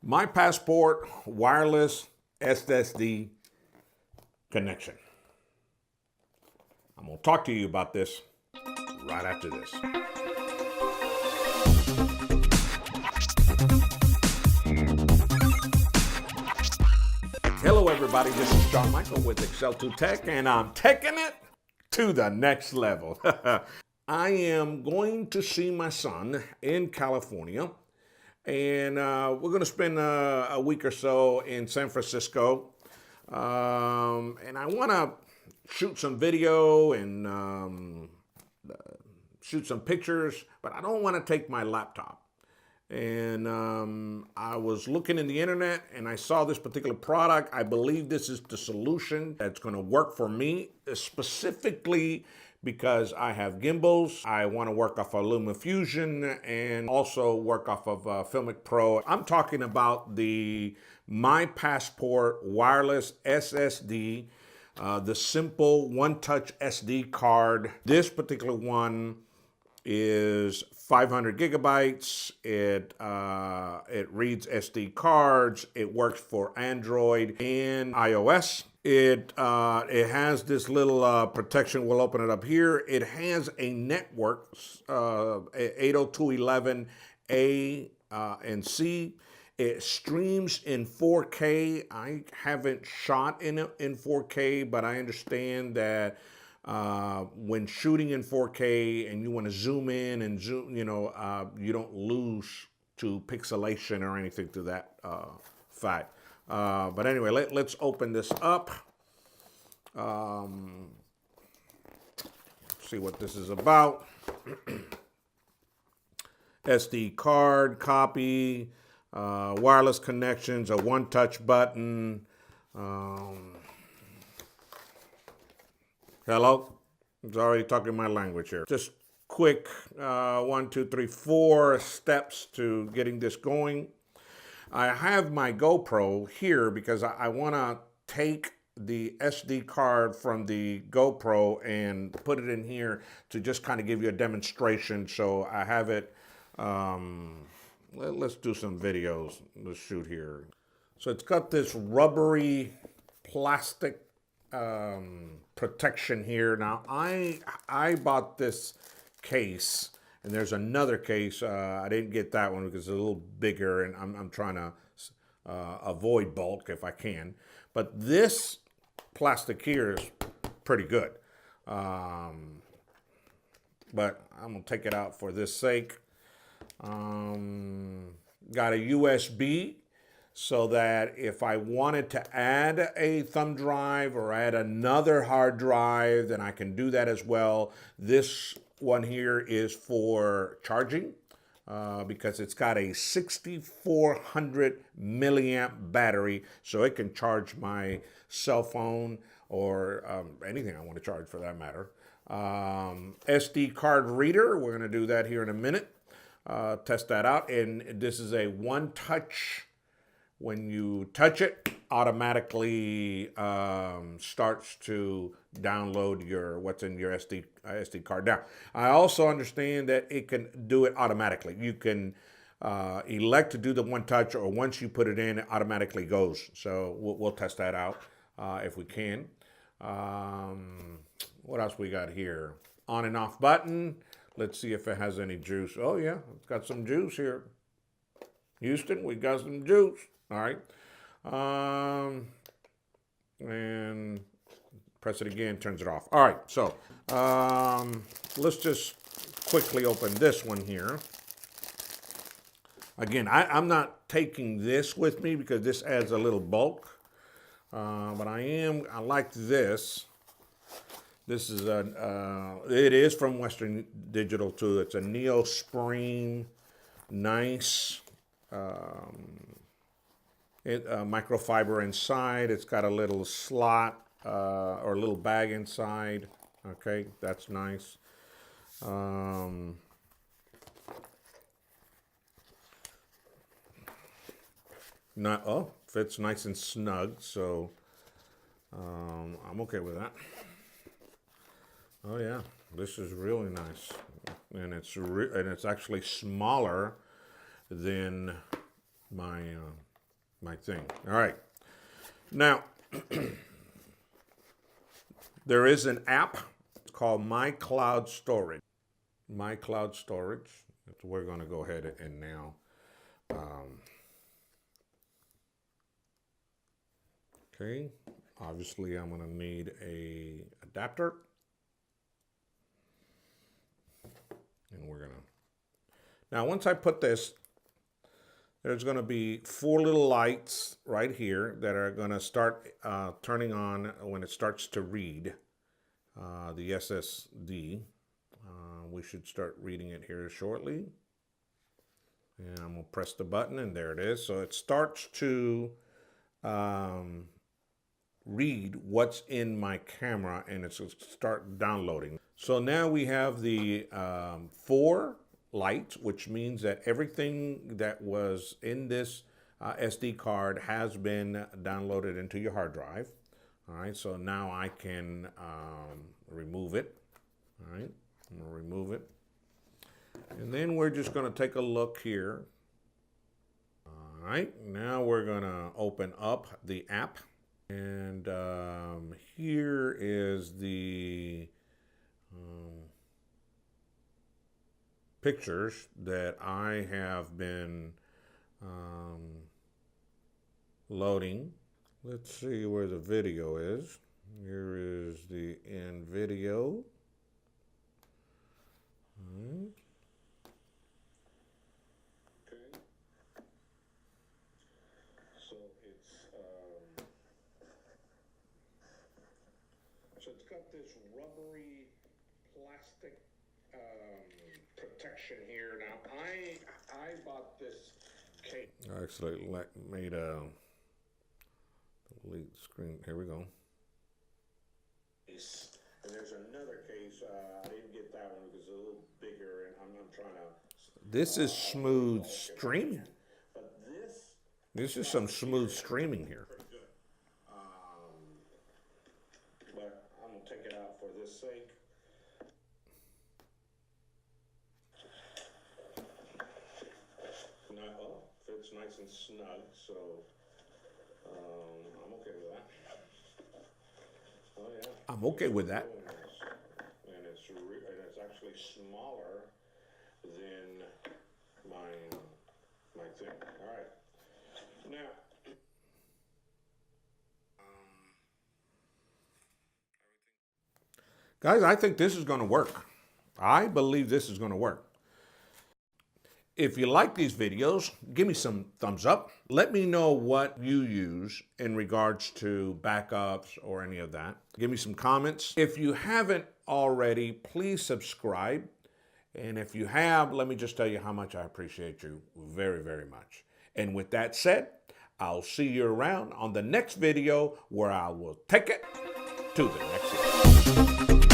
My Passport Wireless SSD connection. I'm going to talk to you about this right after this. Hello everybody, this is John Michael with Excel2 Tech, and I'm taking it to the next level. I am going to see my son in California, and we're going to spend a week or so in San Francisco, and I want to shoot some video and shoot some pictures, but I don't want to take my laptop. And I was looking in the internet and I saw this particular product. I believe this is the solution that's going to work for me, specifically because I have gimbals. I want to work off of LumaFusion and also work off of Filmic Pro. I'm talking about the My Passport Wireless SSD, the simple one-touch SD card. This particular one is 500 gigabytes. It reads SD cards. It works for Android and iOS. It has this little protection. We'll open it up here. It has a network, 802.11a and C. It streams in 4K. I haven't shot in 4K, but I understand that when shooting in 4K and you want to zoom in and zoom, you don't lose to pixelation or anything to that fact. But anyway, let's open this up. See what this is about. SD card, copy, wireless connections, a one-touch button. Hello, it's already talking my language here. Just quick 1, 2, 3, 4 steps to getting this going. I have my GoPro here because I want to take the SD card from the GoPro and put it in here to just kind of give you a demonstration. So I have it. Let's do some videos. Let's shoot here. So it's got this rubbery plastic protection here. Now I bought this case, and there's another case. I didn't get that one because it's a little bigger, and I'm trying to avoid bulk if I can. But this plastic here is pretty good. But I'm gonna take it out for this sake. Got a USB, so that if I wanted to add a thumb drive or add another hard drive, then I can do that as well. This one here is for charging because it's got a 6,400 milliamp battery, so it can charge my cell phone or anything I want to charge for that matter. SD card reader, we're going to do that here in a minute. Test that out, and this is a one-touch. When you touch it, automatically starts to download what's in your SD card. Now, I also understand that it can do it automatically. You can elect to do the one touch, or once you put it in, it automatically goes. So we'll test that out if we can. What else we got here? On and off button. Let's see if it has any juice. Oh yeah, it's got some juice here. Houston, we got some juice. All right, and press it again, turns it off. All right, so let's just quickly open this one here. Again, I'm not taking this with me because this adds a little bulk, but I like this. This is it is from Western Digital too. It's a Neospring, nice. Microfiber inside. It's got a little slot or a little bag inside. Okay, that's nice. Fits nice and snug, so I'm okay with that. Oh yeah, this is really nice, and it's actually smaller than my my thing. All right. Now, there is an app called My Cloud Storage. My Cloud Storage. We're going to go ahead and now okay. Obviously, I'm going to need a adapter. And we're going to... Now, once I put this, there's going to be 4 little lights right here that are going to start turning on when it starts to read the SSD. We should start reading it here shortly. And I'm going to press the button, and there it is. So it starts to read what's in my camera, and it's going to start downloading. So now we have the 4 lights, which means that everything that was in this SD card has been downloaded into your hard drive. All right, so now I can remove it. All right, I'm going to remove it. And then we're just going to take a look here. All right, now we're going to open up the app. And here is the pictures that I have been loading. Let's see where the video is. Here is the end video. Okay. So it's got this rubbery plastic protection here. Now I bought this case. I actually made a delete screen. Here we go. And there's another case. I didn't get that one because it's a little bigger, and I'm trying to. This is smooth streaming. But this is some smooth streaming here. But I'm gonna take it out for this sake. Fits nice and snug, so I'm okay with that. Oh yeah. I'm okay with that. And it's actually smaller than my thing. All right. Now. Guys, I think this is going to work. I believe this is going to work. If you like these videos, give me some thumbs up. Let me know what you use in regards to backups or any of that. Give me some comments. If you haven't already, please subscribe. And if you have, let me just tell you how much I appreciate you very, very much. And with that said, I'll see you around on the next video where I will take it to the next level.